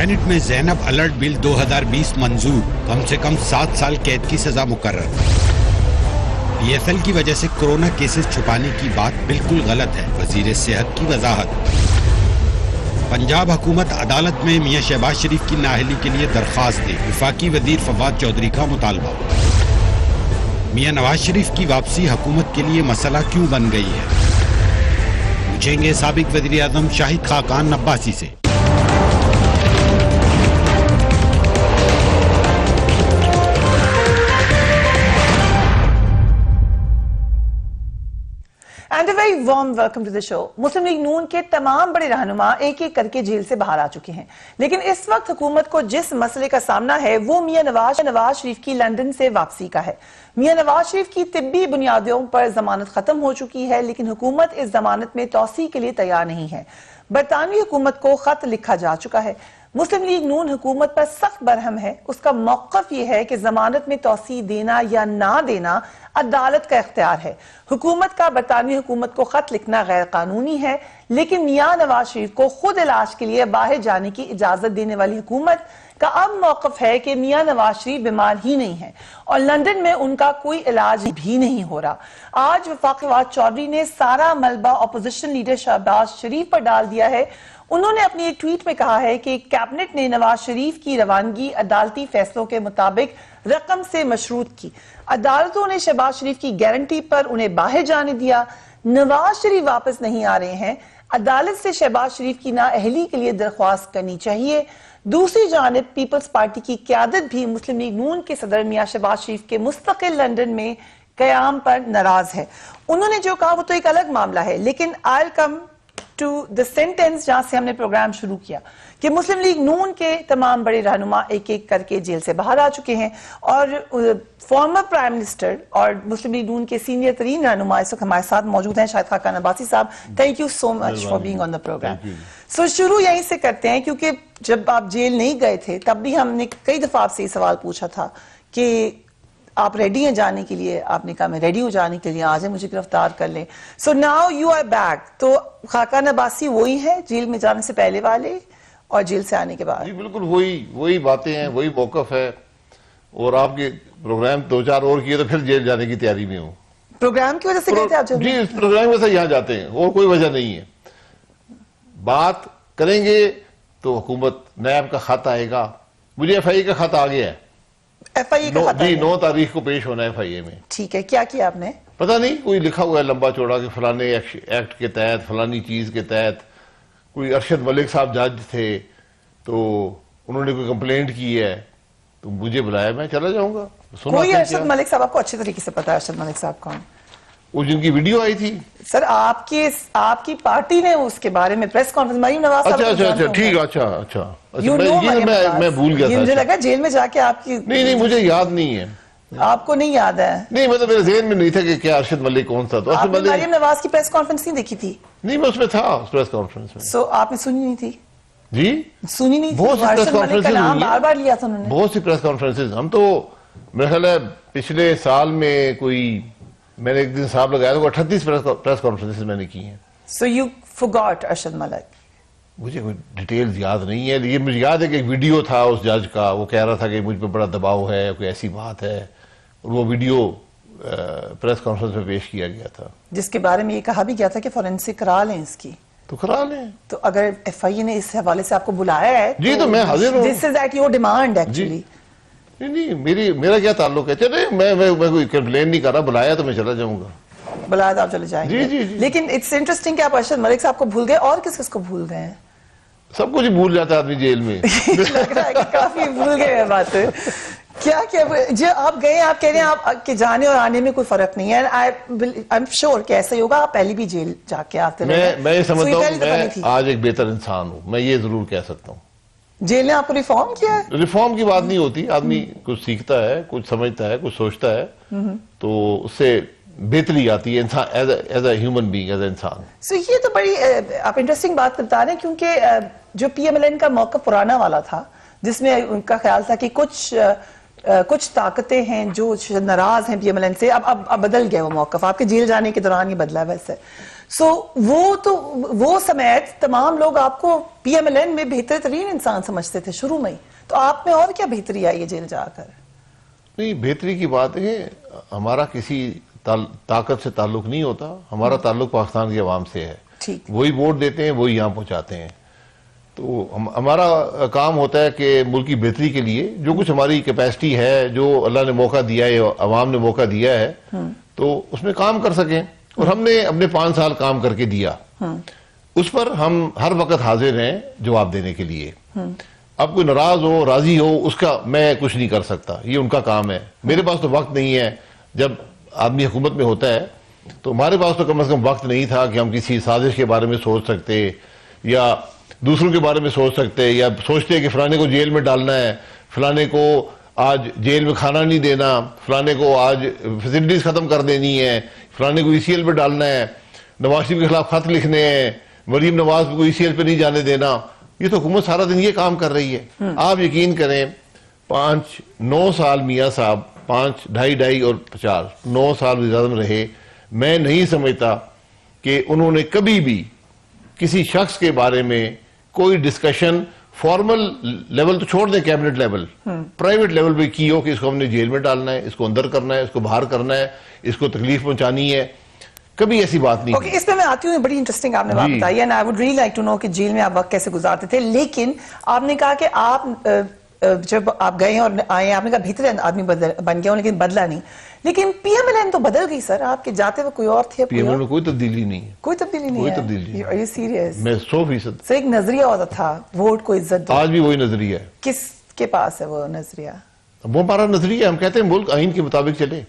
Saint میں زینب alert بل 2020 منظور، کم سے کم 7 سال قید کی سزا مقرر۔ پی ایف ایل کی وجہ سے کورونا کیسز چھپانے کی بات بالکل غلط ہے، وزیر صحت کی وضاحت۔ پنجاب حکومت عدالت میں میاں شہباز شریف کی نااہلی کے لیے درخواست دے، وفاقی وزیر فواد چودھری کا مطالبہ۔ میاں نواز شریف کی واپسی حکومت کے لیے مسئلہ کیوں بن گئی ہے، پوچھیں گے سابق وزیر اعظم شاہد خاقان عباسی سے۔ And a very warm welcome to the show. Muslim League Noon کے تمام بڑے رہنما ایک ایک کر کے جیل سے باہر آ چکے ہیں، لیکن اس وقت حکومت کو جس مسئلے کا سامنا ہے وہ میاں نواز شریف کی لندن سے واپسی کا ہے۔ میاں نواز شریف کی طبی بنیادوں پر ضمانت ختم ہو چکی ہے، لیکن حکومت اس ضمانت میں توسیع کے لیے تیار نہیں ہے۔ برطانوی حکومت کو خط لکھا جا چکا ہے۔ مسلم لیگ نون حکومت پر سخت برہم ہے، اس کا موقف یہ ہے کہ ضمانت میں توسیع دینا یا نہ دینا عدالت کا اختیار ہے۔ حکومت کا برطانوی حکومت کو خط لکھنا غیر قانونی ہے، لیکن میاں نواز شریف کو خود علاج کے لیے باہر جانے کی اجازت دینے والی حکومت کا اب موقف ہے کہ میاں نواز شریف بیمار ہی نہیں ہیں اور لندن میں ان کا کوئی علاج بھی نہیں ہو رہا۔ آج وفاقی فواد چودھری نے سارا ملبہ اپوزیشن لیڈر شہباز شریف پر ڈال دیا ہے۔ انہوں نے اپنی ایک ٹویٹ میں کہا ہے کہ کیبنٹ نے نواز شریف کی روانگی عدالتی فیصلوں کے مطابق رقم سے مشروط کی۔ عدالتوں نے شہباز شریف کی گارنٹی پر انہیں باہر جانے دیا۔ نواز شریف واپس نہیں آ رہے ہیں، عدالت سے شہباز شریف کی نااہلی کے لیے درخواست کرنی چاہیے۔ دوسری جانب پیپلز پارٹی کی قیادت بھی مسلم لیگ نون کے صدر میاں شہباز شریف کے مستقل لندن میں قیام پر ناراض ہے۔ انہوں نے جو کہا وہ تو ایک الگ معاملہ ہے، لیکن I'll come to the sentence جہاں سے ہم نے پروگرام شروع کیا کہ مسلم لیگ نون کے تمام بڑے رہنما ایک ایک کر کے جیل سے باہر آ چکے ہیں، اور فارمر پرائم منسٹر اور مسلم لیگ نون کے سینئر ترین رہنما اس وقت ہمارے ساتھ موجود ہیں، شاہد خاقان عباسی صاحب۔ Thank you so much for being on the programme. So شروع یہیں سے کرتے ہیں، کیونکہ جب آپ جیل نہیں گئے تھے تب بھی ہم نے کئی دفعہ آپ سے یہ سوال پوچھا تھا کہ آپ ریڈی ہیں جانے کے لیے، آپ نے کہا میں ریڈی ہوں جانے کے لیے، آج مجھے گرفتار کر لیں۔ So now you are back. تو خاقان عباسی وہی ہے جیل میں جانے سے پہلے والے اور جیل سے آنے کے بعد؟ جی بالکل وہی باتیں ہیں، وہی موقف ہے، اور آپ کے پروگرام 2-4 اور کیے تو پھر جیل جانے کی تیاری میں ہوں۔ پروگرام کی وجہ سے گئے تھے آپ جب؟ جی اس پروگرام میں سے یہاں جاتے ہیں، اور کوئی وجہ نہیں ہے۔ بات کریں گے تو حکومت نیب کا خط آئے گا، مجھے ایف آئی اے کا خط آ گیا ہے۔ ایف آئی اے کا خط؟ جی 9 تاریخ کو پیش ہونا ہے ایف آئی اے میں۔ ٹھیک ہے، کیا کیا آپ نے؟ پتہ نہیں، کوئی لکھا ہوا ہے لمبا چوڑا کہ فلانے ایکٹ کے تحت، فلانی چیز کے تحت، کوئی ارشد ملک صاحب جج تھے تو انہوں نے کوئی کمپلینٹ کی ہے تو مجھے بلایا، میں چلا جاؤں گا۔ کوئی ارشد ملک صاحب آپ کو اچھے طریقے سے پتا ہے ارشد ملک صاحب کون؟ وہ جن کی ویڈیو آئی تھی سر، آپ کی پارٹی نے اس کے بارے میں پریس کانفرنس مریم نواز صاحب؟ اچھا ٹھیک، اچھا میں بھول گیا تھا۔ مجھے لگا جیل میں جا کے آپ کی نہیں مجھے یاد نہیں ہے۔ آپ کو نہیں یاد ہے؟ نہیں مطلب میرے ذہن میں نہیں تھا کہ کیا ارشد ملک کون سا تھا۔ آپ نے مریم نواز کی پریس کانفرنس نہیں دیکھی تھی؟ نہیں میں اس میں تھا، اس پریس کانفرنس میں۔ سو آپ نے سنی نہیں تھی؟ جی سنی نہیں تھی؟ بہت سی پریس کانفرنس بار بار لیا تھا انہوں نے، بہت سی پریس کانفرنسز۔ ہم تو میرے خیال ہے پچھلے سال میں میں نے ایک دن حساب لگایا تو 38 پریس کانفرنسز میں نے کی ہیں۔ So you forgot Arshad Malik? مجھے کوئی ڈیٹیلز یاد نہیں ہے، لیکن مجھے یاد ہے کہ ایک ویڈیو تھا اس جج کا، وہ کہہ رہا تھا کہ مجھ پہ بڑا دباؤ ہے، کوئی ایسی بات ہے، اور وہ ویڈیو پریس کانفرنس میں پیش کیا گیا تھا، جس کے بارے میں یہ کہا بھی گیا تھا کہ فورینسک کرا لیں اس کی۔ تو کرا لیں۔ تو اگر ایف آئی اے نے اس حوالے سے آپ کو بلایا ہے جی تو میں حاضر ہوں۔ This is at your demand actually۔ نہیں میرا کیا تعلق ہے، چلے میں کوئی کمپلین نہیں کر رہا، بلایا تو میں چلا جاؤں گا۔ بلایا تو آپ چلے جائیں گے؟ جی۔ لیکن اٹس انٹرسٹنگ کہ آپ ارشد ملک صاحب کو بھول گئے، اور کس کو بھول گئے ہیں؟ سب کچھ بھول جاتا ہے آدمی جیل میں۔ لگ رہا ہے کہ کافی بھول گئے ہیں باتیں۔ کیا جو آپ گئے، آپ کہہ رہے ہیں آپ کے جانے اور آنے میں کوئی فرق نہیں ہے۔ I'm sure کہ ایسا ہی ہوگا، آپ پہلے بھی جیل جا کے آتے رہے۔ میں یہ سمجھتا ہوں میں آج ایک بہتر انسان ہوں، میں یہ ضرور کہہ سکتا ہوں۔ جیل نے آپ کو ریفارم کیا ہے؟ ریفارم کی بات نہیں ہوتی، آدمی کچھ سیکھتا ہے، کچھ سمجھتا ہے، کچھ سوچتا ہے، تو اس سے بہتری آتی ہے as a human being, as a انسان۔ سو یہ تو بڑی آپ انٹرسٹنگ بات بتا رہے ہیں، کیونکہ جو پی ایم ایل این کا موقف پرانا والا تھا، جس میں ان کا خیال تھا کہ کچھ طاقتیں ہیں جو ناراض ہیں پی ایم ایل این سے، اب بدل گیا وہ موقف، آپ کے جیل جانے کے دوران یہ بدلا ہے ویسے۔ سو وہ سمیت تمام لوگ آپ کو پی ایم ایل این میں بہتر ترین انسان سمجھتے تھے شروع میں ہی، تو آپ میں اور کیا بہتری آئی ہے جیل جا کر؟ نہیں، بہتری کی بات ہے، ہمارا کسی طاقت سے تعلق نہیں ہوتا، ہمارا تعلق پاکستان کی عوام سے ہے. ٹھیک. وہی ووٹ دیتے ہیں، وہی یہاں پہنچاتے ہیں. تو ہمارا کام ہوتا ہے کہ ملک کی بہتری کے لیے جو کچھ ہماری کیپیسٹی ہے، جو اللہ نے موقع دیا ہے، عوام نے موقع دیا ہے، تو اس میں کام کر سکیں. اور ہم نے اپنے 5 سال کام کر کے دیا، اس پر ہم ہر وقت حاضر ہیں جواب دینے کے لیے. اب کوئی ناراض ہو، راضی ہو، اس کا میں کچھ نہیں کر سکتا، یہ ان کا کام ہے. میرے پاس تو وقت نہیں ہے. جب آدمی حکومت میں ہوتا ہے تو ہمارے پاس تو کم از کم وقت نہیں تھا کہ ہم کسی سازش کے بارے میں سوچ سکتے، یا دوسروں کے بارے میں سوچ سکتے، یا سوچتے کہ فلانے کو جیل میں ڈالنا ہے، فلانے کو آج جیل میں کھانا نہیں دینا، فلانے کو آج فیسلٹیز ختم کر دینی ہے، فلانے کو ECL پہ ڈالنا ہے، نواز شریف کے خلاف خط لکھنے ہیں، مریم نواز کو ECL پہ نہیں جانے دینا. یہ تو حکومت سارا دن یہ کام کر رہی ہے. آپ یقین کریں 9 سال میاں صاحب 5 ڈھائی اور 50 9 سال وزیر اعظم رہے. میں نہیں سمجھتا کہ انہوں نے کبھی بھی کسی شخص کے بارے میں کوئی ڈسکشن فارمل لیول تو چھوڑ دیں، کیبنٹ لیول، پرائیویٹ لیول پہ کی ہو کہ اس کو ہم نے جیل میں ڈالنا ہے، اس کو اندر کرنا ہے، اس کو باہر کرنا ہے، اس کو تکلیف پہنچانی ہے. کبھی ایسی بات نہیں. اس پہ میں آتی ہوں، بڑی انٹرسٹنگ آپ نے بات بتائی ہے. I would really like to know کہ جیل میں آپ وقت کیسے گزارتے تھے. لیکن آپ نے کہا کہ آپ جب آپ گئے اور آئے، آپ نے کہا بہتر آدمی بن گیا ہوں لیکن بدلا نہیں. لیکن پی ایم ایل این تو بدل گئی سر، آپ کے جاتے ہوئے کوئی اور تھے؟ پی ایم ایل میں کوئی تبدیلی نہیں ہے. کوئی تبدیلی نہیں ہے؟ کوئی تبدیلی نہیں. Are you serious؟ میں 100%. سر ایک نظریہ ہوتا تھا ووٹ کو عزت دو، آج بھی وہی نظریہ ہے. کس کے پاس ہے وہ نظریہ؟ وہ ہمارا نظریہ، ہم کہتے ہیں ملک آئین کے مطابق چلے.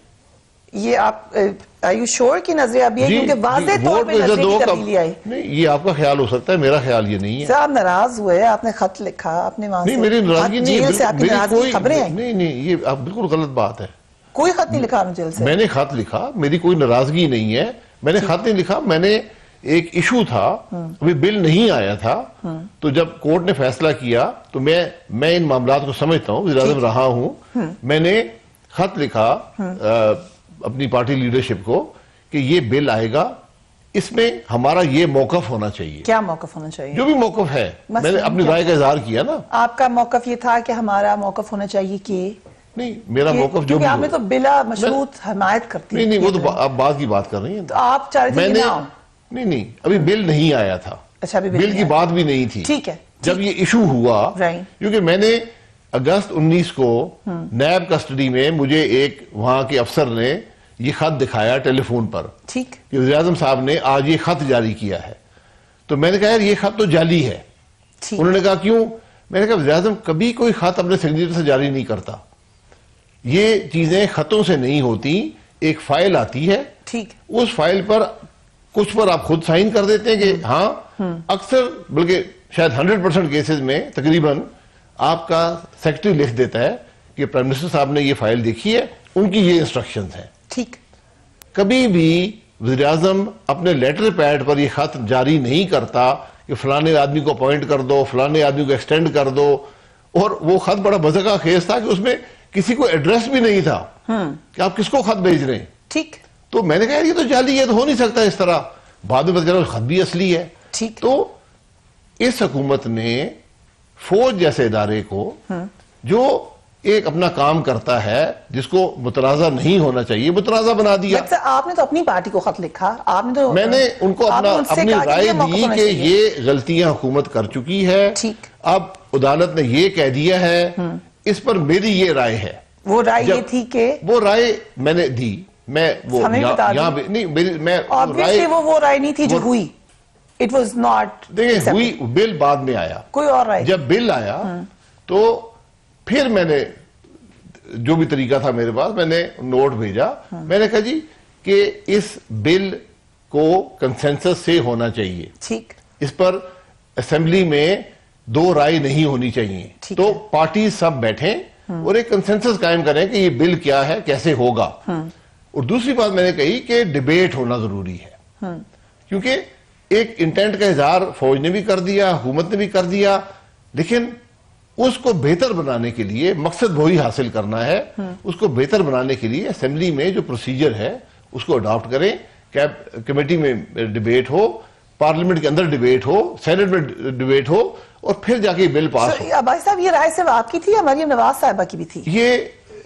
یہ آپ are you sure کہ نظریہ ابھی ہے؟ کیونکہ واضح طور پہ نظریے کی تبدیلی آئی. نہیں، یہ آپ کا خیال ہو سکتا ہے، میرا خیال یہ نہیں ہے. سر آپ ناراض ہوئے، آپ نے خط لکھا، آپ نے وہاں سے نہیں، میری ناراضگی نہیں، جیل سے آپ کی ناراضگی کی خبریں آئیں. نہیں، یہ آپ بالکل غلط بات ہے. کوئی خط نہیں لکھا آپ نے جیل سے؟ میں نے خط لکھا، میری کوئی ناراضگی نہیں ہے. میں نے خط نہیں لکھا، میں نے ایک ایشو تھا، ابھی بل نہیں آیا تھا، تو جب کورٹ نے فیصلہ کیا تو میں ان معاملات کو سمجھتا ہوں، وزیر اعظم رہا ہوں. میں نے خط لکھا اپنی پارٹی لیڈرشپ کو کہ یہ بل آئے گا، اس میں ہمارا یہ موقف ہونا چاہیے. کیا موقف ہونا چاہیے؟ جو بھی موقف ہے. میں نے اپنی رائے کا اظہار کیا نا. آپ کا موقف یہ تھا کہ ہمارا موقف ہونا چاہیے کہ نہیں، میرا موقف جو بھی آپ نے تو بلا مشروط حمایت کرتی. نہیں، وہ تو آپ بعد کی بات کر رہی ہیں. تو آپ چاہ رہے تھے کہ نہیں، ابھی بل نہیں آیا تھا. اچھا، بل کی بات بھی نہیں تھی. ٹھیک ہے. جب یہ ایشو ہوا، کیونکہ میں نے اگست 19 کو نیب کسٹڈی میں مجھے ایک وہاں کے افسر نے یہ خط دکھایا ٹیلی فون پر، ٹھیک، کہ وزیر اعظم صاحب نے آج یہ خط جاری کیا ہے. تو میں نے کہا یار یہ خط تو جعلی ہے. انہوں نے کہا کیوں؟ میں نے کہا وزیر اعظم کبھی کوئی خط اپنے سگنیچر سے جاری نہیں کرتا. یہ چیزیں خطوں سے نہیں ہوتی، ایک فائل آتی ہے، ٹھیک، اس فائل پر کچھ پر آپ خود سائن کر دیتے ہیں کہ ہاں. اکثر بلکہ شاید 100% کیسز میں تقریباً آپ کا سیکرٹری لکھ دیتا ہے کہ پرائم منسٹر صاحب نے یہ فائل دیکھی ہے، ان کی یہ انسٹرکشنز ہیں. ٹھیک. کبھی بھی وزیر اعظم اپنے لیٹر پیڈ پر یہ خط جاری نہیں کرتا کہ فلانے آدمی کو اپوائنٹ کر دو، فلانے آدمی کو ایکسٹینڈ کر دو. اور وہ خط بڑا مزے کا خیز تھا کہ اس میں کسی کو ایڈریس بھی نہیں تھا کہ آپ کس کو خط بھیج رہے ہیں. ٹھیک. تو میں نے کہا یہ تو جعلی ہے، تو ہو نہیں سکتا اس طرح. بعد میں پتہ چلا خط بھی اصلی ہے. ٹھیک. تو اس حکومت نے فوج جیسے ادارے کو جو ایک اپنا کام کرتا ہے، جس کو متنازع نہیں ہونا چاہیے، متنازع بنا دیا. آپ نے تو اپنی پارٹی کو خط لکھا، آپ نے تو میں نے ان کو اپنی رائے دی کہ یہ غلطیاں حکومت کر چکی ہے. اب عدالت نے یہ کہہ دیا ہے، اس پر میری یہ رائے ہے. وہ رائے یہ تھی کہ وہ رائے میں نے دی. میں وہ یہاں نہیں، میں وہ رائے نہیں تھی جو ہوئی. It was not دیکھیں ہوئی، بل بعد میں آیا. کوئی اور رائے جب بل آیا تو پھر میں نے جو بھی طریقہ تھا میرے پاس، میں نے نوٹ بھیجا. میں نے کہا جی کہ اس بل کو کنسنسس سے ہونا چاہیے. ٹھیک. اس پر اسمبلی میں 2 رائے نہیں ہونی چاہیے. تو پارٹی سب بیٹھیں اور ایک کنسنسس قائم کریں کہ یہ بل کیا ہے، کیسے ہوگا. اور دوسری بات میں نے کہی کہ ڈیبیٹ ہونا ضروری ہے، کیونکہ ایک انٹینٹ کا اظہار فوج نے بھی کر دیا، حکومت نے بھی کر دیا، لیکن اس کو بہتر بنانے کے لیے مقصد وہی حاصل کرنا ہے. اس کو بہتر بنانے کے لیے اسمبلی میں جو پروسیجر ہے اس کو اڈاپٹ کریں کمیٹی میں ڈبیٹ ہو, پارلیمنٹ کے اندر ڈبیٹ ہو, سینٹ میں ڈبیٹ ہو, اور پھر جا کے بل پاس ہو. بھائی صاحب یہ رائے صرف آپ کی تھی یا مریم نواز صاحبہ کی بھی تھی؟ یہ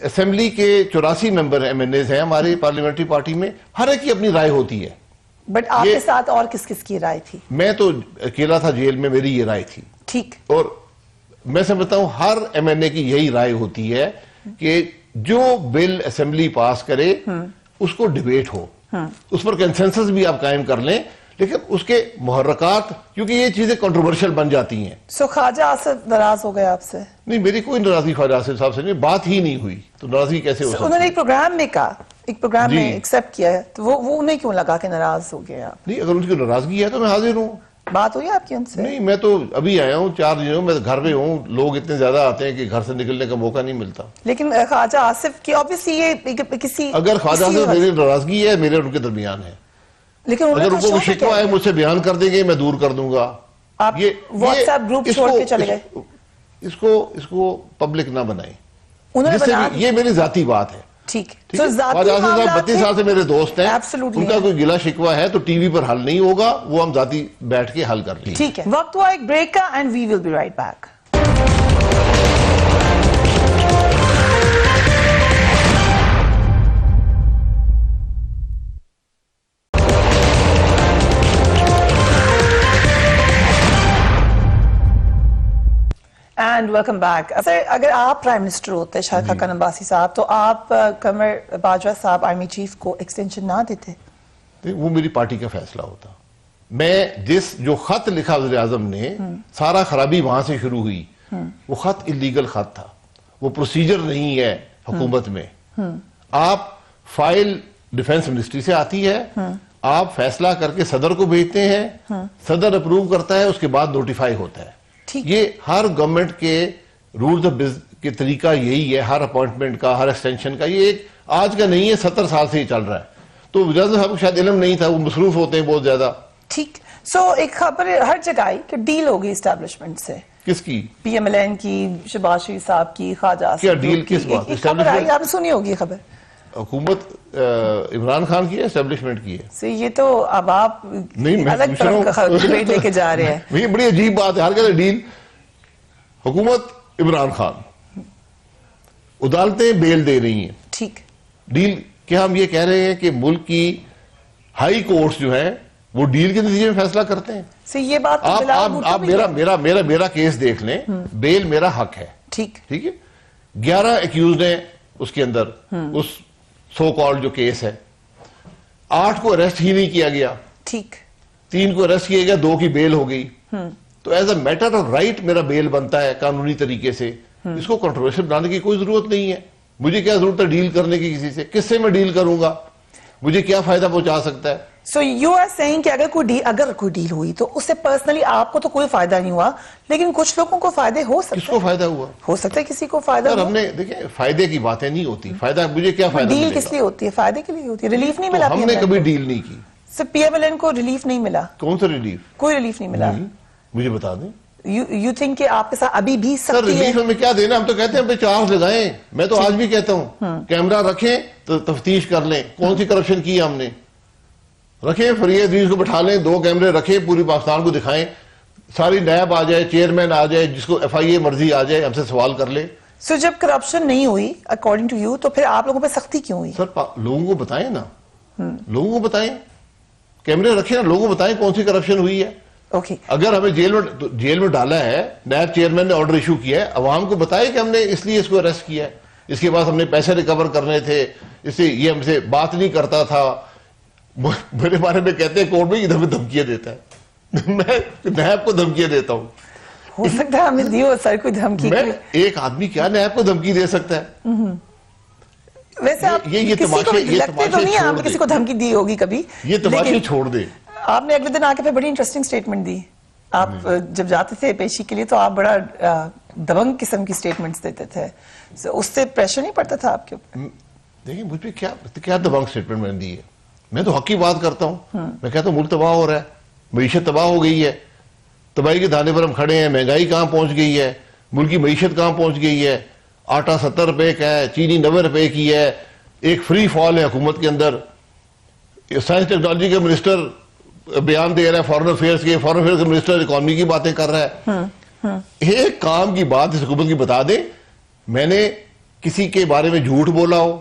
اسمبلی کے 84 ممبر ایم این ایز ہیں ہماری پارلیمنٹری پارٹی میں, ہر ایک کی اپنی رائے ہوتی ہے. بٹ آپ کے ساتھ اور کس کس کی رائے تھی؟ میں تو اکیلا تھا جیل میں, میری یہ رائے تھی. ٹھیک. اور میں سمجھتا ہوں ہر ایم این اے کی یہی رائے ہوتی ہے کہ جو بل اسمبلی پاس کرے اس کو ڈبیٹ ہو, اس پر کنسنسس بھی آپ قائم کر لیں, لیکن اس کے محرکات, کیونکہ یہ چیزیں کنٹروورشل بن جاتی ہیں. سو خواجہ آصف ناراض ہو گئے آپ سے؟ نہیں, میری کوئی ناراضگی خواجہ آصف صاحب سے نہیں, بات ہی نہیں ہوئی, تو ناراضگی کیسے ہو سکتی؟ انہوں نے ایک پروگرام میں کہا, ایک پروگرام میں ایکسپٹ کیا ہے, تو وہ انہیں کیوں لگا کہ ناراض ہو گئے آپ؟ نہیں, اگر ان کی ناراضگی ہے تو میں حاضر ہوں. بات ہوئی آپ کی ان سے؟ نہیں, میں تو ابھی آیا ہوں, 4 دنوں میں گھر پہ ہوں, لوگ اتنے زیادہ آتے ہیں کہ گھر سے نکلنے کا موقع نہیں ملتا. لیکن خواجہ آصف کی obviously یہ کسی اگر خواجہ آصف میری ناراضگی ہے, میرے ان کے درمیان ہے, لیکن اگر ان کو شکوہ ہے مجھ سے بیان کر دیں گے, میں دور کر دوں گا. آپ واٹس ایپ گروپ چھوڑ کے چلے گئے. اس کو پبلک نہ بنائیں, انہوں نے یہ میری ذاتی بات ہے. ٹھیک. خواجہ آصف صاحب 32 سال سے میرے دوست ہیں, ان کا کوئی گلہ شکوہ ہے تو ٹی وی پر حل نہیں ہوگا, وہ ہم ذاتی بیٹھ کے حل کر لیں. ٹھیک ہے, وقت ہوا ایک بریک کا, and we will be right back. And welcome back. Sir, اگر آپ پرائم منسٹر ہوتے شاہد خاقان عباسی صاحب, تو آپ قمر باجوہ صاحب آرمی چیف کو ایکسٹینشن نہ دیتے؟ وہ میری پارٹی کا فیصلہ ہوتا. میں جو خط لکھا وزیر اعظم نے, سارا خرابی وہاں سے شروع ہوئی. وہ خط اللیگل خط تھا, وہ پروسیجر نہیں ہے حکومت میں. آپ فائل ڈیفنس منسٹری سے آتی ہے, آپ فیصلہ کر کے صدر کو بھیجتے ہیں, صدر اپروو کرتا ہے, اس کے بعد نوٹیفائی ہوتا ہے. یہ ہر گورنمنٹ کے رولز کے طریقہ یہی ہے, ہر اپوائنٹمنٹ کا, ہر ایکسٹینشن کا. یہ ایک آج کا نہیں ہے, 70 سال سے ہی چل رہا ہے. تو وزیر اعظم صاحب کو شاید علم نہیں تھا, وہ مصروف ہوتے ہیں بہت زیادہ. ٹھیک. سو ایک خبر ہر جگہ آئی کہ ڈیل ہوگی اسٹیبلشمنٹ سے. کس کی؟ پی ایم ایل این کی, شہباز شریف صاحب کی, خواجہ آصف. کیا ڈیل کس بات؟ خبر آئی, آپ نے سنی ہوگی خبر. حکومت عمران خان کی ہے, اسٹیبلشمنٹ کی ہے. سو یہ تو اب آپ الگ طرف کا ڈیبیٹ لے کے جا رہے ہیں. یہ بڑی عجیب بات ہے, ہر کہتے ڈیل. حکومت عمران خان, عدالتیں بیل دے رہی ہیں. ٹھیک. ڈیل کیا ہم یہ کہہ رہے ہیں کہ ملک کی ہائی کورٹس جو ہیں وہ ڈیل کے نتیجے میں فیصلہ کرتے ہیں؟ یہ بات آپ میرا کیس دیکھ لیں, بیل میرا حق ہے. ٹھیک ہے. 11 ایکیوزڈ ہیں اس کے اندر, اس سو کالڈ جو کیس ہے. 8 کو اریسٹ ہی نہیں کیا گیا. ٹھیک. 3 کو اریسٹ کیا گیا, 2 کی بیل ہو گئی. تو as a matter of right میرا بیل بنتا ہے قانونی طریقے سے. اس کو کنٹروورشل بنانے کی کوئی ضرورت نہیں ہے. مجھے کیا ضرورت ہے ڈیل کرنے کی کسی سے؟ کس سے میں ڈیل کروں گا؟ مجھے کیا فائدہ پہنچا سکتا ہے؟ سو یو آر سیئنگ کہ اگر کوئی ڈیل ہوئی تو اس سے پرسنلی آپ کو تو کوئی فائدہ نہیں ہوا, لیکن کچھ لوگوں کو فائدے ہو سکتے ہیں. کس کو فائدہ ہوا؟ ہو سکتا ہے کسی کو فائدہ ہوا. ہم نے دیکھیں, فائدے کی باتیں نہیں ہوتی. فائدہ مجھے کیا فائدہ ڈیل کس لیے ہوتی ہے؟ فائدے کے لیے ہوتی ہے. ریلیف نہیں ملا. ہم نے کبھی ڈیل نہیں کی. سر پی ایم ایل این کو ریلیف نہیں ملا. کون سا ریلیف؟ کوئی ریلیف نہیں ملا. مجھے بتا دیں. یو تھنک کہ آپ کے ساتھ ابھی بھی سر سختی ہے؟ ریلیف ہمیں کیا دینا, ہم تو کہتے ہیں ہم پہ چارج لگائیں. میں تو آج بھی کہتا ہوں کیمرہ رکھیں تو تفتیش کر لیں کون سی کرپشن کی ہم نے. رکھیں فریہ عزیز کو بٹھا لیں, 2 کیمرے رکھیں, پوری پاکستان کو دکھائیں, ساری نیب آ جائے, چیئرمین آ جائے, جس کو ایف آئی اے مرضی آ جائے, ہم سے سوال کر لے. سو جب کرپشن نہیں ہوئی اکارڈنگ ٹو یو, تو پھر آپ لوگوں پہ سختی کیوں ہوئی؟ سر لوگوں کو بتائیں نا, لوگوں کو بتائیں, کیمرے رکھیں نا, لوگوں کو بتائیں کون سی کرپشن ہوئی ہے. اوکے. اگر ہمیں جیل میں ڈالا ہے, نیب چیئرمین نے آرڈر ایشو کیا ہے, عوام کو بتائے کہ ہم نے اس لیے اس کو اریسٹ کیا ہے, اس کے بعد ہم نے پیسے ریکور کرنے تھے, اس سے یہ ہم سے بات نہیں کرتا تھا. میرے بارے میں کہتے ہیں کورٹ میں ادھر میں دھمکیاں دیتا ہے. میں نیب کو دھمکیاں دیتا ہوں. ہو سکتا ہے ہمیں دیو سر کوئی دھمکی. ایک آدمی کیا نیب کو دھمکی دے سکتا ہے؟ ویسے آپ کسی کو لگتے تو نہیں آپ نے کسی کو دھمکی دی ہوگی کبھی. یہ تماشے چھوڑ دے. آپ نے اگلے دن آ کے پھر بڑی انٹرسٹنگ سٹیٹمنٹ دی. آپ جب جاتے تھے پیشی کے لیے تو آپ بڑا دبنگ قسم کی سٹیٹمنٹس دیتے تھے, اس سے پریشر نہیں پڑتا تھا آپ کے اوپر؟ دیکھیں مجھ پہ کیا دبنگ سٹیٹمنٹ میں نے دی ہے. میں تو حق کی بات کرتا ہوں. میں کہتا ہوں ملک تباہ ہو رہا ہے, معیشت تباہ ہو گئی ہے, تباہی کے دھانے پر ہم کھڑے ہیں. مہنگائی کہاں پہنچ گئی ہے, ملک کی معیشت کہاں پہنچ گئی ہے. آٹا 70 روپے کا ہے, چینی 90 روپے کی ہے, ایک فری فال ہے حکومت کے اندر. سائنس ٹیکنالوجی کے منسٹر بیان دے رہا ہے فارن افیئرس کے، فارن افیئرس کے منسٹر اکانومی کی باتیں کر رہا ہے. ایک کام کی بات اس حکومت کی بتا دیں، میں نے کسی کے بارے میں جھوٹ بولا ہو،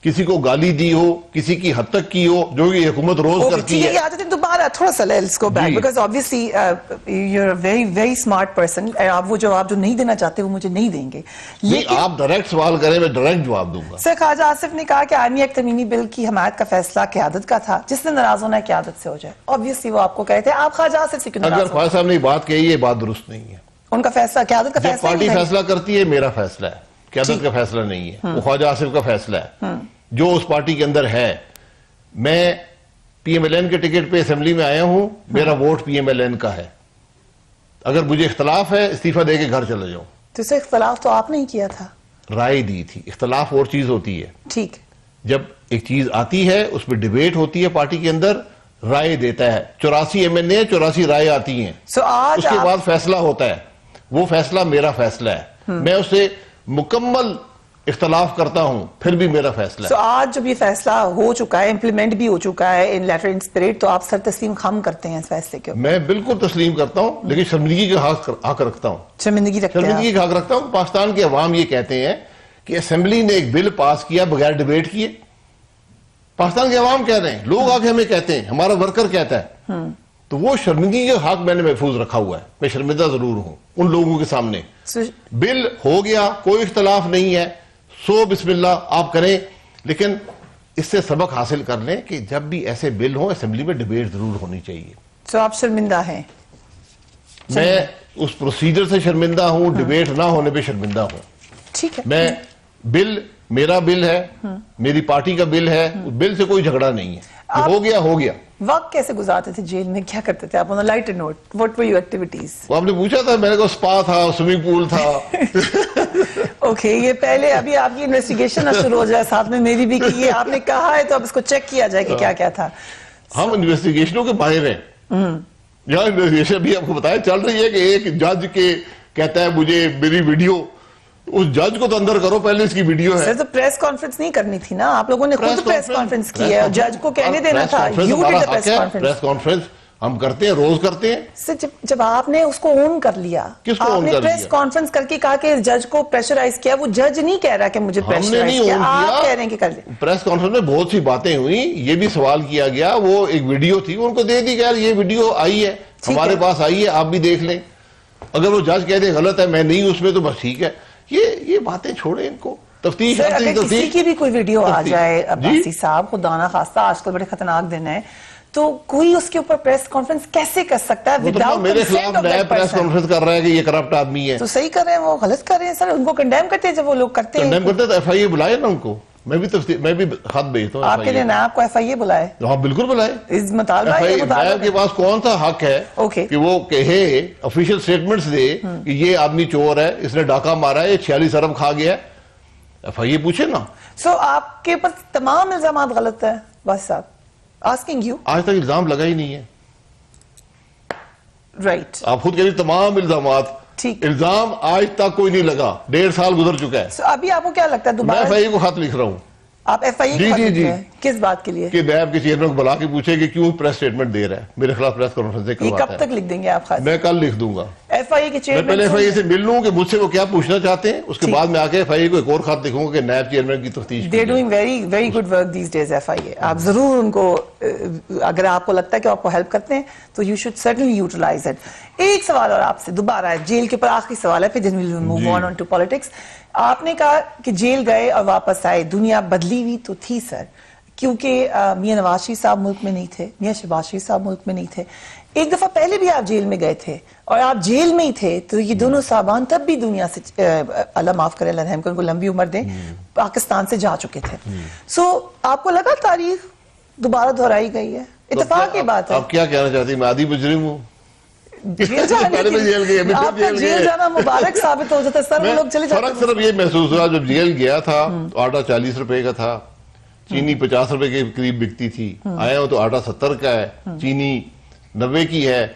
کسی کو گالی دی ہو، کسی کی حد تک کی ہو، جو یہ حکومت روز کرتی ہے. دوبارہ تھوڑا سا let's go back because obviously you're a very very smart person. آپ وہ جواب جو نہیں دینا چاہتے وہ مجھے نہیں دیں گے. نہیں، آپ ڈائریکٹ سوال کریں، میں ڈائریکٹ جواب دوں گا. سر خواجہ آصف نے کہا کہ آئینی ایکٹ ترمیمی بل کی حمایت کا فیصلہ قیادت کا تھا، جس نے ناراض ہونا ہے قیادت سے ہو جائے. obviously وہ آپ کو کہتے ہیں، آپ خواجہ آصف سے کیوں ناراض اگر خواجہ صاحب نے یہ بات کہی، یہ بات درست نہیں ہے. ان کا فیصلہ قیادت کا جب فیصلہ پارٹی فیصلہ کرتی ہے میرا فیصلہ ہے، قیادت کا فیصلہ نہیں ہے، وہ خواجہ آصف کا فیصلہ ہے جو اس پارٹی کے اندر ہے. میں پی ایم ایل این کے ٹکٹ پہ اسمبلی میں آیا ہوں، میرا vote P M L N کا ہے. اگر مجھے اختلاف ہے، استعفیٰ دے کے گھر چلے جاؤں. تو اسے اختلاف تو آپ نے ہی کیا تھا، رائے دی تھی. اختلاف اور چیز ہوتی ہے. ٹھیک. جب ایک چیز آتی ہے اس پہ ڈیبیٹ ہوتی ہے، پارٹی کے اندر رائے دیتا ہے. 84 ایم این اے 84 رائے آتی ہیں، آج اس کے بعد فیصلہ ہوتا ہے. وہ فیصلہ میرا فیصلہ ہے، میں اسے مکمل اختلاف کرتا ہوں، پھر بھی میرا فیصلہ ہے. آج جب یہ فیصلہ ہو چکا ہے، امپلیمنٹ بھی ہو چکا ہے ان لیٹر ان اسپرٹ، تو آپ سر تسلیم خم کرتے ہیں اس فیصلے کے اوپر؟ میں بالکل تسلیم کرتا ہوں، لیکن شرمندگی کا حق رکھتا ہوں. شرمندگی رکھتے ہیں شرمندگی کا حق رکھتا ہوں. پاکستان کے عوام یہ کہتے ہیں کہ اسمبلی نے ایک بل پاس کیا بغیر ڈیبیٹ کیے. پاکستان کے عوام کہہ رہے ہیں، لوگ آ کے ہمیں کہتے ہیں، ہمارا ورکر کہتا ہے. تو وہ شرمندگی کا حق میں نے محفوظ رکھا ہوا ہے. میں شرمندہ ضرور ہوں ان لوگوں کے سامنے. بل ہو گیا، کوئی اختلاف نہیں ہے، سو بسم اللہ آپ کریں، لیکن اس سے سبق حاصل کر لیں کہ جب بھی ایسے بل ہوں اسمبلی میں ڈیبیٹ ضرور ہونی چاہیے. تو آپ شرمندہ ہیں؟ میں اس پروسیجر سے شرمندہ ہوں، ڈیبیٹ نہ ہونے پہ شرمندہ ہوں. ٹھیک ہے. میں بل میرا بل ہے، میری پارٹی کا بل ہے، بل سے کوئی جھگڑا نہیں ہے. ہو گیا ہو گیا. وقت کیسے گزارتے تھے جیل میں، کیا کرتے تھے آپ؟ On lighter note, what were your activities? وہ آپ نے پوچھا تھا، میرے کو سپا تھا، سوئمنگ پول تھا. اوکے، یہ پہلے ابھی آپ کی انویسٹیگیشن نہ شروع ہو جائے، ساتھ میں میری بھی، کہ یہ آپ نے کہا ہے تو اب اس کو چیک کیا جائے کہ کیا کیا تھا. ہم انویسٹیگیشنوں کے ماہر ہیں. یہاں انویسٹیگیشن بھی آپ کو بتایا چل رہی ہے کہ ایک جج کے کہتا ہے مجھے میری ویڈیو، اس جج کو تو اندر کرو، پہلے اس کی ویڈیو ہے. سر تو پریس کانفرنس نہیں کرنی تھی نا، آپ لوگوں نے خود پریس کانفرنس کی ہے، جج کو کہنے دینا تھا. پریس کانفرنس ہم کرتے ہیں، روز کرتے ہیں. سر جب آپ نے اس کو اون کر لیا، کس کو آپ اون نے کر پریس لیا؟ کانفرنس کر کے کہا کہ جج کو پریشرائز کیا، وہ جج نہیں کہہ رہا کہ مجھے ہم نے پریشرائز نہیں کیا، اون آپ کہہ رہے ہیں کہ کر کیا. لیا. پریس کانفرنس میں بہت سی باتیں ہوئی، یہ بھی سوال کیا گیا، وہ ایک ویڈیو تھی، ان کو دے دی کہ یہ ویڈیو آئی ہے، ہمارے پاس آئی ہے، آپ بھی دیکھ لیں. اگر وہ جج کہہ دے غلط ہے، میں نہیں اس میں، تو بس ٹھیک ہے. یہ باتیں چھوڑیں ان کو. تفتیش اگر کسی کی بھی کوئی ویڈیو آ جائے عباسی صاحب، خدا نہ خواستہ، آج کل بڑے خطرناک دن ہے، تو کوئی اس کے اوپر پریس کانفرنس کیسے کر سکتا ہے وداؤٹ میرے خلاف نیا پریس کانفرنس کر رہا ہے کہ یہ کرپٹ آدمی ہے؟ تو صحیح کر رہے ہیں، وہ غلط کر رہے ہیں. سر ان کو کنڈیم کرتے ہیں جب وہ لوگ کرتے ہیں. کنڈیم کرتے تو ایف آئی اے بلائے نا ان کو. میں بھی خط بھیجتا ہوں. آپ کے لیے نا آپ کو ایف آئی اے بلائے؟ ہاں بالکل بلائے. اس مطالبہ نیب کے پاس کون سا حق ہے کہ وہ کہے، آفیشیل سٹیٹمنٹس دے کہ یہ آدمی چور ہے، اس نے ڈاکہ مارا ہے، یہ 46 ارب کھا گیا ہے. ایف آئی اے پوچھے نا. سو آپ کے اوپر تمام الزامات غلط ہیں بس صاحب؟ Asking you. آج تک الزام لگا ہی نہیں ہے. رائٹ. آپ خود کہتے تمام الزامات. ٹھیک. الزام آج تک کوئی نہیں لگا، 1.5 سال گزر چکا ہے. ابھی آپ کو کیا لگتا ہے میں دوبارہ ایف آئی اے کو خط لکھ رہا ہوں. آپ ایف آئی اے کو خط لکھ رہے ہیں کس بات کے لیے؟ کہ نیب کے چیئرمین کو بلا کے پوچھے کہ کیوں پریس سٹیٹمنٹ دے رہا ہے، میرے خلاف پریس کانفرنس یہ کرواتا کب ہے. تک لکھ دیں گے آپ خط؟ میں کل لکھ دوں گا. ایف آئی اے کے میں پہلے چیئرمین ایف آئی اے سے مل لوں کہ مجھ سے وہ کیا پوچھنا چاہتے ہیں، اس کے بعد میں آ کے ایف آئی اے کو ایک اور خط لکھوں گا کہ نیب چیئرمین کی تفتیش. They're doing very very good work these days F I A. آپ ضرور ان کو، اگر آپ کو لگتا ہے کہ آپ کو ہیلپ کرتے ہیں تو you should certainly utilize it. ایک سوال اور آپ سے دوبارہ جیل کے اوپر آخری سوال ہے، پھر then we'll move on to politics. آپ نے کہا کہ جیل گئے اور واپس آئے، دنیا بدلی ہوئی تو تھی سر، کیونکہ میاں نواز شریف صاحب ملک میں نہیں تھے، میاں شہباز شریف صاحب ملک میں نہیں تھے. ایک دفعہ پہلے بھی آپ جیل میں گئے تھے اور آپ جیل میں ہی تھے، تو یہ دونوں صاحبان تب بھی دنیا سے، اللہ معاف کرے، اللہ رحم کرے، ان کو لمبی عمر دیں، پاکستان سے جا چکے تھے. سو آپ کو لگا تاریخ دوبارہ دہرائی گئی ہے؟ اتفاق کی بات ہے. آپ کیا کہنا چاہتی ہیں؟ میں عادی مجرم ہوں. جیل جانا مبارک ثابت ہو جاتا ہے سر، وہ لوگ چلے جاتے ہیں. فرق صرف یہ محسوس ہوا، جب جیل گیا تھا تو آٹا 40 روپے کا تھا، چینی 50 روپے کے قریب بکتی تھی. آیا ہوں تو آٹا 70 کا ہے، چینی 90 کی ہے.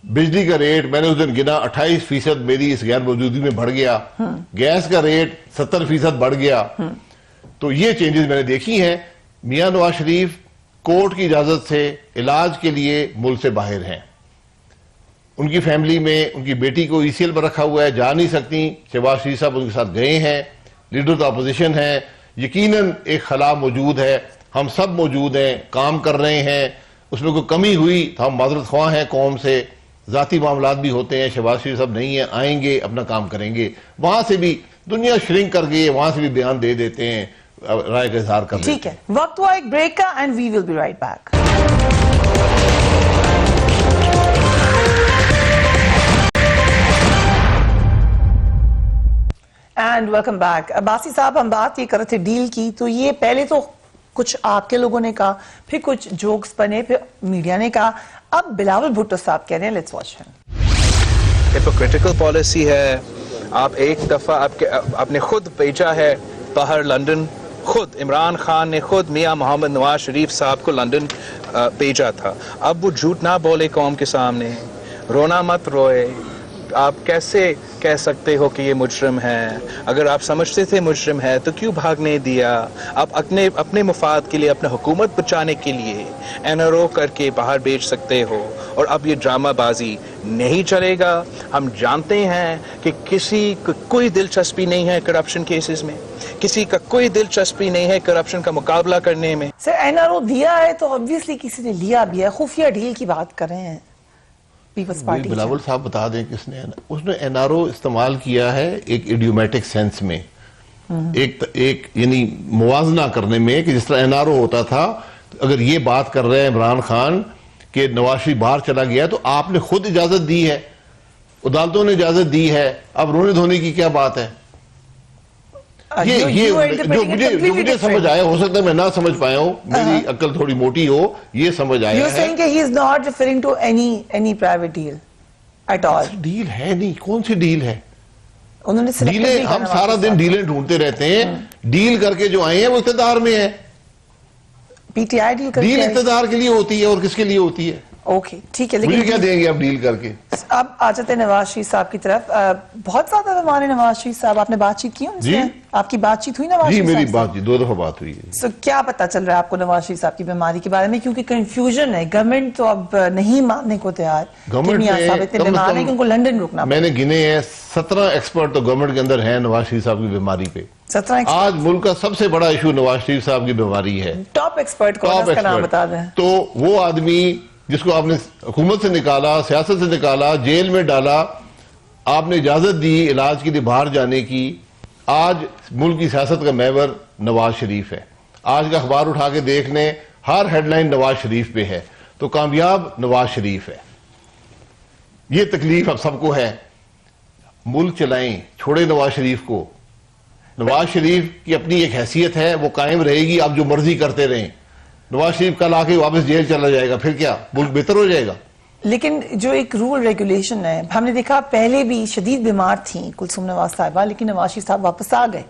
بجلی کا ریٹ میں نے اس دن گنا 28% میری اس غیر موجودگی میں بڑھ گیا. گیس کا ریٹ 70% بڑھ گیا. تو یہ چینجز میں نے دیکھی ہیں. میاں نواز شریف کورٹ کی اجازت سے علاج کے لیے ملک سے باہر ہیں. ان کی فیملی میں ان کی بیٹی کو ECL پر رکھا ہوا ہے, جا نہیں سکتی. شہباز شریف صاحب ان کے ساتھ گئے ہیں, لیڈر اپوزیشن ہیں, یقیناً ایک خلا موجود ہے, ہم سب موجود ہیں, کام کر رہے ہیں. اس میں کوئی کمی ہوئی تو ہم معذرت خواہ ہیں قوم سے, ذاتی معاملات بھی ہوتے ہیں. شہباز شریف صاحب نہیں ہیں, آئیں گے, اپنا کام کریں گے. وہاں سے بھی دنیا شرنک کر گئی ہے, وہاں سے بھی بیان دے دیتے ہیں, رائے کا اظہار کر دیتے ہیں. ٹھیک ہے, وقت ہوا ایک بریک کا and we will be right back. And welcome back. Abbasi صاحب, ہم بات یہ کر رہے تھے ڈیل کی, تو یہ پہلے تو کچھ آپ کے لوگوں نے کہا, پھر کچھ جوکس بنے, پھر میڈیا نے کہا, اب بلاول بھٹو صاحب کہہ رہے ہیں. لیٹس واچ ہم. ہپوکریٹیکل پالیسی ہے. آپ ایک دفعہ آپ نے خود بھیجا ہے باہر لندن, خود عمران خان نے خود میاں محمد نواز شریف صاحب کو لندن بھیجا تھا. اب وہ جھوٹ نہ بولے قوم کے سامنے, رونا مت روئے. آپ کیسے کہہ سکتے ہو کہ یہ مجرم ہے؟ اگر آپ سمجھتے تھے مجرم ہے تو کیوں بھاگنے دیا؟ آپ اپنے مفاد کے لیے, اپنے حکومت بچانے کے لیے NRO کر کے باہر بھیج سکتے ہو. اور اب یہ ڈرامہ بازی نہیں چلے گا. ہم جانتے ہیں کہ کسی کو کوئی دلچسپی نہیں ہے کرپشن کیسز میں, کسی کا کوئی دلچسپی نہیں ہے کرپشن کا مقابلہ کرنے میں. سر NRO دیا ہے تو obviously کسی نے لیا بھی ہے. خفیہ ڈیل کی بات کر رہے ہیں پیپلز پارٹی. بلاول صاحب بتا دیں کس نے اس نے NRO استعمال کیا ہے ایک ایڈیومیٹک سینس میں, ایک یعنی موازنہ کرنے میں, کہ جس طرح NRO ہوتا تھا. اگر یہ بات کر رہے ہیں عمران خان کہ نواز شریف باہر چلا گیا تو آپ نے خود اجازت دی ہے, عدالتوں نے اجازت دی ہے, اب رونے دھونے کی کیا بات ہے؟ جو مجھے سمجھ آیا, ہو سکتا ہے میں نہ سمجھ پایا ہوں, میری عقل تھوڑی موٹی ہو, یہ سمجھ آیا ہے. You're saying that he is not referring to any private deal at all. Deal ہے نہیں, کون سی ڈیل ہے؟ انہوں نے ڈیلیں, ہم سارا دن ڈیلیں ڈھونڈتے رہتے ہیں. ڈیل کر کے جو آئے ہیں وہ اقتدار میں ہیں. PTI ڈیل اقتدار کے لیے ہوتی ہے, اور کس کے لیے ہوتی ہے؟ اوکے ٹھیک ہے, مجھے لیکن کیا دیں گے آپ ڈیل کر کے؟ اب آ جاتے ہیں نواز شریف صاحب کی طرف. بہت زیادہ بیمار ہے نواز شریف صاحب, آپ نے بات چیت کی ان سے؟ آپ کی بات چیت ہوئی نواز جی شریف میری صاحب بات جی 2 دفعہ بات ہوئی ہے. سو کیا پتا چل رہا ہے آپ کو نواز شریف صاحب کی بیماری کے بارے میں؟ کیونکہ کنفیوژن ہے, گورنمنٹ تو اب نہیں ماننے کو تیار کہ میاں صاحب اتنے بیمار ہیں کہ ان کو لندن رکنا. میں نے گنے ہیں 17 ایکسپرٹ تو گورنمنٹ کے اندر ہیں نواز شریف صاحب کی بیماری پہ. 17 آج ملک کا سب سے بڑا ایشو نواز شریف صاحب کی بیماری ہے. ٹاپ ایکسپرٹ کو اس کا نام بتا دیں. تو وہ آدمی جس کو آپ نے حکومت سے نکالا, سیاست سے نکالا, جیل میں ڈالا, آپ نے اجازت دی علاج کے لیے باہر جانے کی, آج ملک کی سیاست کا محور نواز شریف ہے. آج کا اخبار اٹھا کے دیکھ لیں, ہر ہیڈ لائن نواز شریف پہ ہے. تو کامیاب نواز شریف ہے. یہ تکلیف اب سب کو ہے. ملک چلائیں, چھوڑے نواز شریف کو. نواز شریف کی اپنی ایک حیثیت ہے, وہ قائم رہے گی. آپ جو مرضی کرتے رہیں. نواز شریف کل آ کے واپس جیل چلا جائے گا, پھر کیا ملک بہتر ہو جائے گا؟ لیکن جو ایک رول ریگولیشن ہے, ہم نے دیکھا پہلے بھی شدید بیمار تھیں کلثوم نواز صاحبہ, لیکن نواز شریف صاحب واپس آ گئے.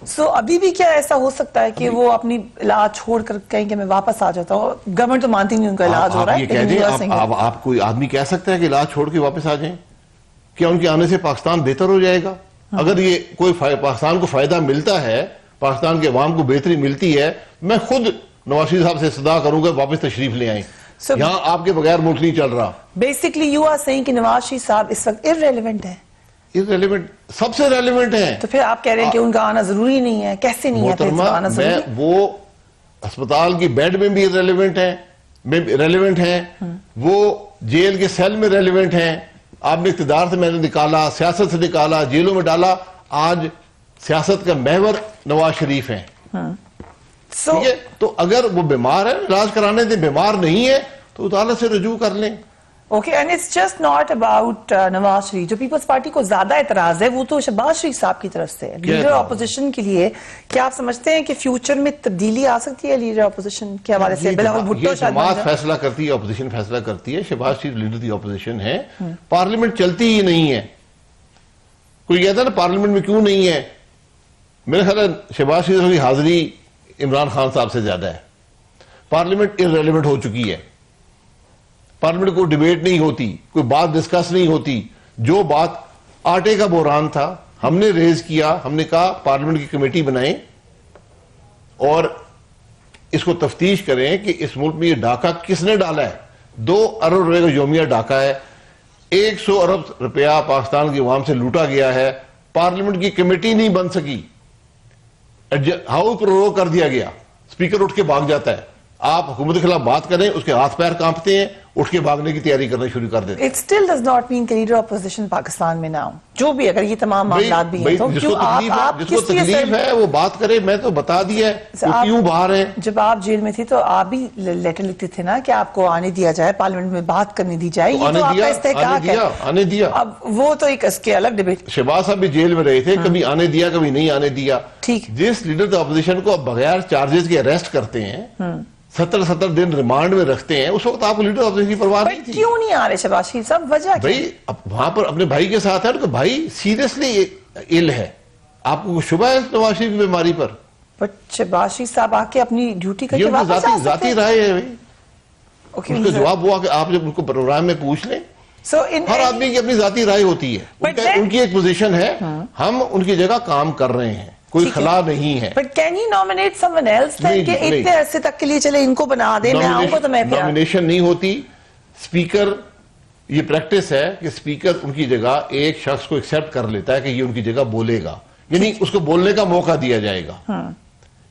سو ابھی بھی کیا ایسا ہو سکتا ہے کہ وہ اپنی علاج چھوڑ کر کہیں کہ میں واپس آ جاتا ہوں؟ گورنمنٹ تو مانتی نہیں ان کا علاج ہو رہا ہے. آپ کوئی آدمی کہہ سکتا ہے کہ علاج چھوڑ کے واپس آ جائیں؟ کیا ان کے آنے سے پاکستان بہتر ہو جائے گا؟ اگر یہ کوئی پاکستان کو فائدہ ملتا ہے, پاکستان کے عوام کو بہتری ملتی ہے, میں خود نواز شریف صاحب سے صدا کروں گا واپس تشریف لے آئیں. یہاں آپ کے بغیر ملک نہیں چل رہا. بیسکلی یو آر سیئنگ کہ نواز شریف صاحب اس وقت irrelevant ہے. irrelevant, سب سے ریلیونٹ ہیں. تو پھر آپ کہہ رہے ہیں کہ ان کا آنا ضروری نہیں ہے. کیسے نہیں ہے پھر آنا ضروری؟ وہ ہسپتال کی بیڈ میں بھی ریلیونٹ ہیں, وہ جیل کے سیل میں ریلیونٹ ہیں. آپ نے اقتدار سے میں نے نکالا, سیاست سے نکالا, جیلوں میں ڈالا. آج سیاست کا محور نواز شریف ہیں. ٹھیک ہے, تو اگر وہ بیمار ہے علاج کرانے دیں, بیمار نہیں ہے تو عدالت سے رجوع کر لیں. Okay, and it's just not about Nawaz Sharif. جو پیپلز پارٹی کو زیادہ اعتراض ہے وہ تو شہباز شریف صاحب کی طرف سے, لیڈر اپوزیشن کے لیے. کیا آپ سمجھتے ہیں کہ فیوچر میں تبدیلی آ سکتی ہے لیڈر اپوزیشن کے حوالے سے؟ بلاول بھٹو شاید جماعت فیصلہ کرتی ہے, اپوزیشن فیصلہ کرتی ہے. شہباز شریف لیڈر دی اپوزیشن ہے. پارلیمنٹ چلتی ہی نہیں ہے. کوئی کہتا ہے نا پارلیمنٹ میں کیوں نہیں ہے, میرے خیال ہے شہباز شریف کی حاضری عمران خان صاحب سے زیادہ ہے. پارلیمنٹ irrelevant ہو چکی ہے. پارلیمنٹ کو ڈیبیٹ نہیں ہوتی, کوئی بات ڈسکس نہیں ہوتی. جو بات آٹے کا بحران تھا ہم نے ریز کیا, ہم نے کہا پارلیمنٹ کی کمیٹی بنائیں اور اس کو تفتیش کریں کہ اس ملک میں یہ ڈاکہ کس نے ڈالا ہے. 2 ارب روپے کا یومیہ ڈاکہ ہے, 100 ارب روپیہ پاکستان کی عوام سے لوٹا گیا ہے, پارلیمنٹ کی کمیٹی نہیں بن سکی, ہاؤس پرورو کر دیا گیا, اسپیکر اٹھ کے بھاگ جاتا ہے. آپ حکومت کے خلاف بات کریں, اس کے ہاتھ پیر کانپتے ہیں, اٹھ کے بھاگنے کی تیاری کرنا شروع کر دیتے ہیں. It still does not mean کہ لیڈر اپوزیشن پاکستان میں نہ ہو, جو بھی اگر یہ تمام معاملات بھی ہیں تو جس کیوں آپ کو تکلیف ہے وہ بات کرے. میں تو بتا دیا ہے وہ کیوں باہر ہیں. جب آپ جیل میں تھے تو آپ بھی لیٹر لکھتے تھے نا کہ آپ کو آنے دیا جائے, پارلیمنٹ میں بات کرنے دی جائے, یہ تو آپ کا استحقاق ہے. آنے دیا. اب وہ تو ایک اس کے الگ ڈیبیٹ. شہباز صاحب بھی جیل میں رہے تھے, کبھی آنے دیا کبھی نہیں آنے دیا. ٹھیک, جس لیڈر اپوزیشن کو بغیر چارجز کے اریسٹ کرتے ہیں, 70 دن ریمانڈ میں رکھتے ہیں, اس وقت آپ کو لیڈر اپوزیشن کی پرواہ نہیں تھی. کیوں نہیں آ رہے شہباز شریف صاحب, وجہ کیا؟ بھائی وہاں پر اپنے بھائی کے ساتھ ہے کہ بھائی سیریسلی ill ہے, آپ کو شبہ ہے نواز شریف کی بیماری پر. بٹ شہباز شریف صاحب آ کے اپنی ڈیوٹی کر یہ کے ان واپس کی آ سکتے ذاتی ہیں. رائے ہے بھائی, Okay, اس کا جواب ہوا کہ آپ جب ان کو پروگرام میں پوچھ لیں. So in ہر آدمی کی اپنی ذاتی رائے ہوتی ہے, ان کی ایک پوزیشن ہے, ہم ان کی جگہ کام کر رہے ہیں, کوئی خلا نہیں ہے. But can you nominate someone else then کہ اتنے عرصے تک کے لیے چلے ان کو بنا دے, میں آؤں گا تو میں پھر نامینیشن نہیں ہوتی. اسپیکر, یہ پریکٹس ہے کہ اسپیکر ان کی جگہ ایک شخص کو ایکسپٹ کر لیتا ہے کہ یہ ان کی جگہ بولے گا, یعنی اس کو بولنے کا موقع دیا جائے گا.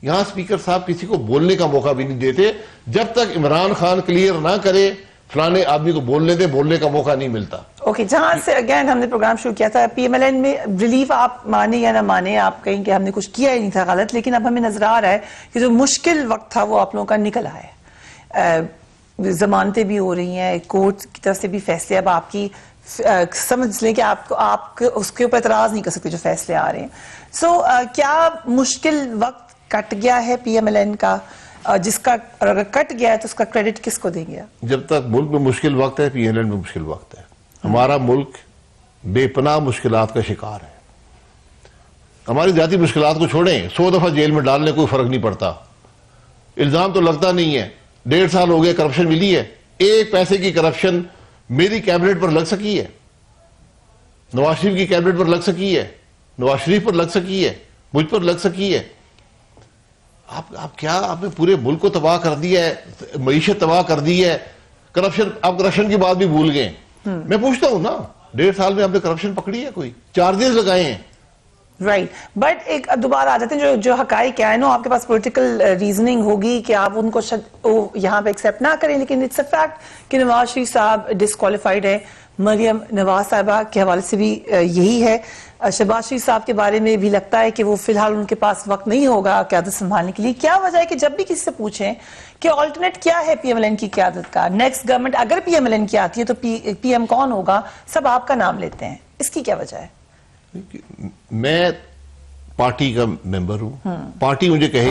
یہاں اسپیکر صاحب کسی کو بولنے کا موقع بھی نہیں دیتے, جب تک عمران خان کلیئر نہ کرے فلانے آدمی کو بولنے دے, بولنے کا موقع نہیں ملتا. اوکے, جہاں سے اگین ہم نے پروگرام شروع کیا تھا پی ایم ایل این میں ریلیف, آپ مانے یا نہ مانے, آپ کہیں کہ ہم نے کچھ کیا ہی نہیں تھا غلط, لیکن اب ہمیں نظر آ رہا ہے کہ جو مشکل وقت تھا وہ آپ لوگوں کا نکل آیا ہے. ضمانتیں بھی ہو رہی ہیں, کورٹ کی طرف سے بھی فیصلے, اب آپ کی سمجھ لیں کہ آپ اس کے اوپر اعتراض نہیں کر سکتے جو فیصلے آ رہے ہیں. سو کیا مشکل وقت کٹ گیا ہے پی ایم ایل این کا, جس کا اگر کٹ گیا ہے تو اس کا کریڈٹ کس کو دیں گے؟ جب تک ملک میں مشکل وقت ہے, پی ایل این میں مشکل وقت ہے. ہمارا ملک بے پناہ مشکلات کا شکار ہے. ہماری ذاتی مشکلات کو چھوڑیں, 100 دفعہ جیل میں ڈالنے کوئی فرق نہیں پڑتا, الزام تو لگتا نہیں ہے. 1.5 سال ہو گئے کرپشن ملی ہے, ایک پیسے کی کرپشن میری کیبنٹ پر لگ سکی ہے, نواز شریف کی کیبنٹ پر لگ سکی ہے, نواز شریف پر لگ سکی ہے, مجھ پر لگ سکی ہے. آپ کیا, آپ نے پورے ملک کو تباہ کر دیا ہے, معیشت تباہ کر دی ہے. کرپشن, آپ کرپشن کی بات بھی بھول گئے. میں پوچھتا ہوں نا, 1.5 سال میں آپ نے کرپشن پکڑی ہے, کوئی چارجز لگائے ہیں؟ رائٹ, بٹ ایک دوبارہ آ جاتے ہیں جو حقائق ہے, آپ کے پاس پولیٹیکل ریزننگ ہوگی کہ آپ ان کو یہاں پہ ایکسیپٹ نہ کریں, لیکن اٹس اے فیکٹ کہ نواز شریف صاحب ڈسکوالیفائڈ ہے. مریم نواز صاحبہ کے حوالے سے بھی یہی ہے. شہباز شریف صاحب کے بارے میں بھی لگتا ہے کہ وہ فی الحال ان کے پاس وقت نہیں ہوگا قیادت سنبھالنے کے لیے. کیا وجہ ہے کہ جب بھی کسی سے پوچھیں کہ آلٹرنیٹ کیا ہے پی ایم ایل این کی قیادت کا, نیکسٹ گورنمنٹ اگر پی ایم ایل این کی آتی ہے تو پی ایم کون ہوگا, سب آپ کا نام لیتے ہیں, اس کی کیا وجہ ہے؟ میں پارٹی کا ممبر ہوں, پارٹی مجھے کہے